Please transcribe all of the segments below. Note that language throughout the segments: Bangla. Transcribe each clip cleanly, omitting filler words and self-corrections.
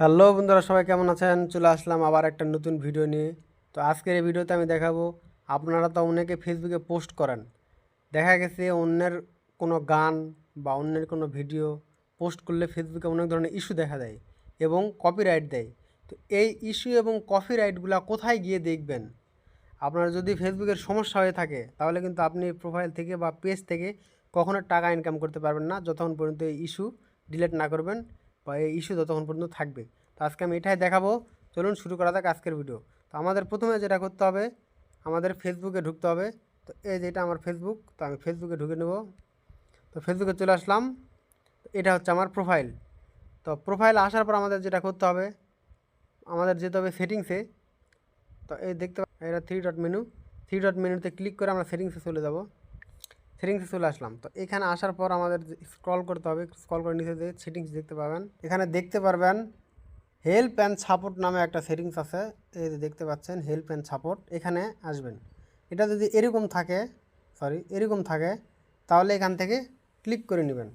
হ্যালো বন্ধুরা, সবাই কেমন আছেন? চলে আসলাম আবার একটা নতুন ভিডিও নিয়ে। তো আজকের এই ভিডিওতে আমি দেখাবো, আপনারা তো অনেকে ফেসবুকে পোস্ট করেন, দেখা গেছে অন্যের কোনো গান বা অন্যের কোনো ভিডিও পোস্ট করলে ফেসবুকে অনেক ধরনের ইস্যু দেখা দেয় এবং কপিরাইট দেয়। তো এই ইস্যু এবং কপিরাইটগুলো কোথায় গিয়ে দেখবেন? আপনার যদি ফেসবুকের সমস্যা হয়ে থাকে তাহলে কিন্তু আপনি প্রোফাইল থেকে বা পেজ থেকে কখনো টাকা ইনকাম করতে পারবেন না, যতক্ষণ পর্যন্ত এই ইস্যু ডিলিট না করবেন বা এই ইস্যু যতক্ষণ পর্যন্ত থাকবে। তো আজকে আমি এটাই দেখাবো। চলুন শুরু করা যাক আজকের ভিডিও। তো আমাদের প্রথমে যেটা করতে হবে, আমাদের ফেসবুকে ঢুকতে হবে। তো এই যেটা আমার ফেসবুক, তো আমি ফেসবুকে ঢুকে নেব। তো ফেসবুকে চলে আসলাম। এটা হচ্ছে আমার প্রোফাইল। তো প্রোফাইল আসার পর আমাদের যেটা করতে হবে, আমাদের যেতে হবে সেটিংসে। তো এই দেখতে এটা থ্রি ডট মেনুতে ক্লিক করে আমরা সেটিংসে চলে যাব। সেটিংসে চলে আসলাম। তো এখানে আসার পর আমাদের স্ক্রল করতে হবে। স্ক্রল করে নিচে যে সেটিংস দেখতে পাবেন, এখানে দেখতে পারবেন হেল্প অ্যান্ড সাপোর্ট নামে একটা সেটিংস আছে। এই যে দেখতে পাচ্ছেন হেল্প অ্যান্ড সাপোর্ট, এখানে আসবেন। এটা যদি এরকম থাকে তাহলে এখান থেকে ক্লিক করে নেবেন।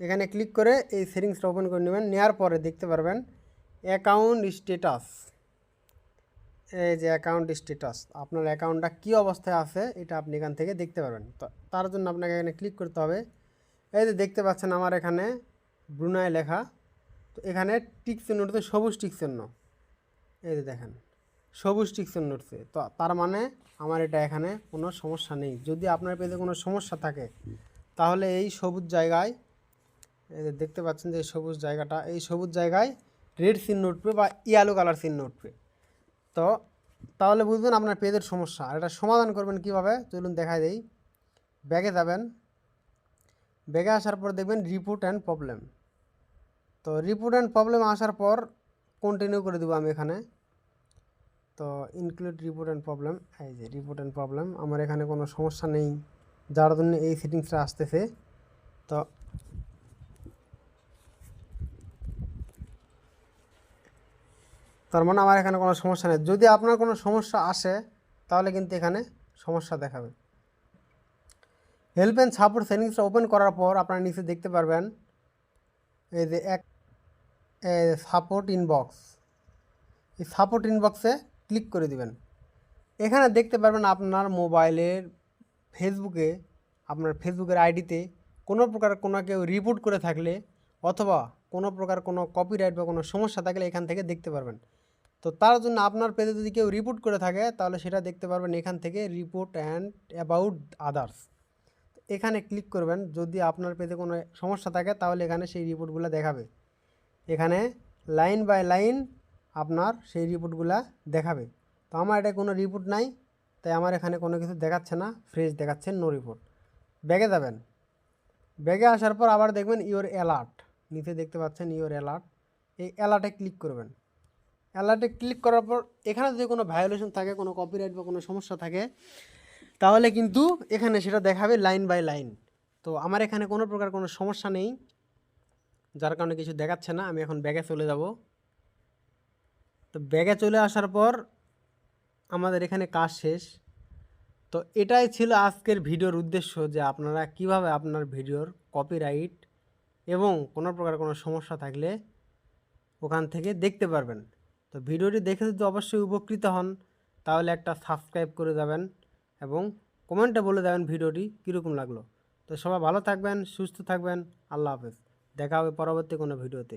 এখানে ক্লিক করে এই সেটিংসটা ওপেন করে নেবেন। নেওয়ার পরে দেখতে পারবেন অ্যাকাউন্ট স্ট্যাটাস। এই যে অ্যাকাউন্ট স্ট্যাটাস, আপনার অ্যাকাউন্টটা কী অবস্থায় আছে এটা আপনি এখান থেকে দেখতে পারবেন। তো তার জন্য আপনাকে এখানে ক্লিক করতে হবে। এই যে দেখতে পাচ্ছেন আমার এখানে ব্রুনাই লেখা। তো এখানে টিক চিহ্ন উঠছে, সবুজ টিক চিহ্ন। এই যে দেখেন সবুজ টিক চিহ্ন উঠছে। তো তার মানে আমার এটা এখানে কোনো সমস্যা নেই। যদি আপনার পেজে কোনো সমস্যা থাকে তাহলে এই সবুজ জায়গায়, এই যে দেখতে পাচ্ছেন যে সবুজ জায়গাটা, এই সবুজ জায়গায় রেড চিহ্ন উঠবে বা ইয়েলো কালার চিহ্ন উঠবে। তো তাহলে বুঝবেন আপনার পেজের সমস্যা। আর এটা সমাধান করবেন কীভাবে, চলুন দেখাই দেই। ব্যাগে যাবেন। ব্যাগে আসার পর দেখবেন রিপোর্ট অ্যান্ড প্রবলেম। তো রিপোর্ট অ্যান্ড প্রবলেম আসার পর কন্টিনিউ করে দেবো আমি এখানে। তো ইনক্লুড রিপোর্ট অ্যান্ড প্রবলেম, এই যে রিপোর্ট অ্যান্ড প্রবলেম, আমার এখানে কোনো সমস্যা নেই, যার জন্য এই সেটিংসটা আসতেছে। তো তার মানে আমার এখানে কোনো সমস্যা নেই। যদি আপনার কোনো সমস্যা আসে তাহলে কিন্তু এখানে সমস্যা দেখাবে। হেল্প অ্যান্ড সাপোর্ট সেটিংসটা ওপেন করার পর আপনারা নিচে দেখতে পারবেন এই যে সাপোর্ট ইনবক্স। এই সাপোর্ট ইনবক্সে ক্লিক করে দিবেন। এখানে দেখতে পারবেন আপনার মোবাইলের ফেসবুকে, আপনার ফেসবুকের আইডিতে কোনো প্রকার কোনো কেউ রিপোর্ট করে থাকলে অথবা কোনো প্রকার কোনো কপিরাইট বা কোনো সমস্যা থাকলে এখান থেকে দেখতে পারবেন। তো তার জন্য আপনার পেজে যদি কেউ রিপোর্ট করে থাকে তাহলে সেটা দেখতে পারবেন এখান থেকে, রিপোর্ট অ্যান্ড অ্যাবাউট আদার্স। এখানে ক্লিক করবেন। যদি আপনার পেজে কোনো সমস্যা থাকে তাহলে এখানে সেই রিপোর্টগুলো দেখাবে। এখানে লাইন বাই লাইন আপনার সেই রিপোর্টগুলো দেখাবে। তো আমার এটা কোনো রিপোর্ট নাই, তাই আমার এখানে কোনো কিছু দেখাচ্ছে না, ফ্রেশ দেখাচ্ছে, নো রিপোর্ট। ব্যাগে যাবেন। ব্যাগে আসার পর আবার দেখবেন ইওর অ্যালার্ট, নিচে দেখতে পাচ্ছেন ইওর অ্যালার্ট। এই অ্যালার্টে ক্লিক করবেন। অ্যালার্টে ক্লিক করার পর এখানে যদি কোনো ভায়োলেশন থাকে, কোনো কপিরাইট বা কোনো সমস্যা থাকে তাহলে কিন্তু এখানে সেটা দেখাবে লাইন বাই লাইন। তো আমার এখানে কোনো প্রকার কোনো সমস্যা নেই, যার কারণে কিছু দেখাচ্ছে না। আমি এখন ব্যাগে চলে যাব। তো ব্যাগে চলে আসার পর আমাদের এখানে কাজ শেষ। তো এটাই ছিল আজকের ভিডিওর উদ্দেশ্য, যে আপনারা কিভাবে আপনার ভিডিওর কপিরাইট এবং কোনো প্রকার কোনো সমস্যা থাকলে ওখান থেকে দেখতে পারবেন। তো ভিডিওটি দেখে যদি অবশ্যই উপকৃত হন তাহলে একটা সাবস্ক্রাইব করে যাবেন এবং কমেন্টে বলে দেবেন ভিডিওটি কীরকম লাগলো। তো সবাই ভালো থাকবেন, সুস্থ থাকবেন। আল্লাহ হাফেজ। দেখা হবে পরবর্তী কোনো ভিডিওতে।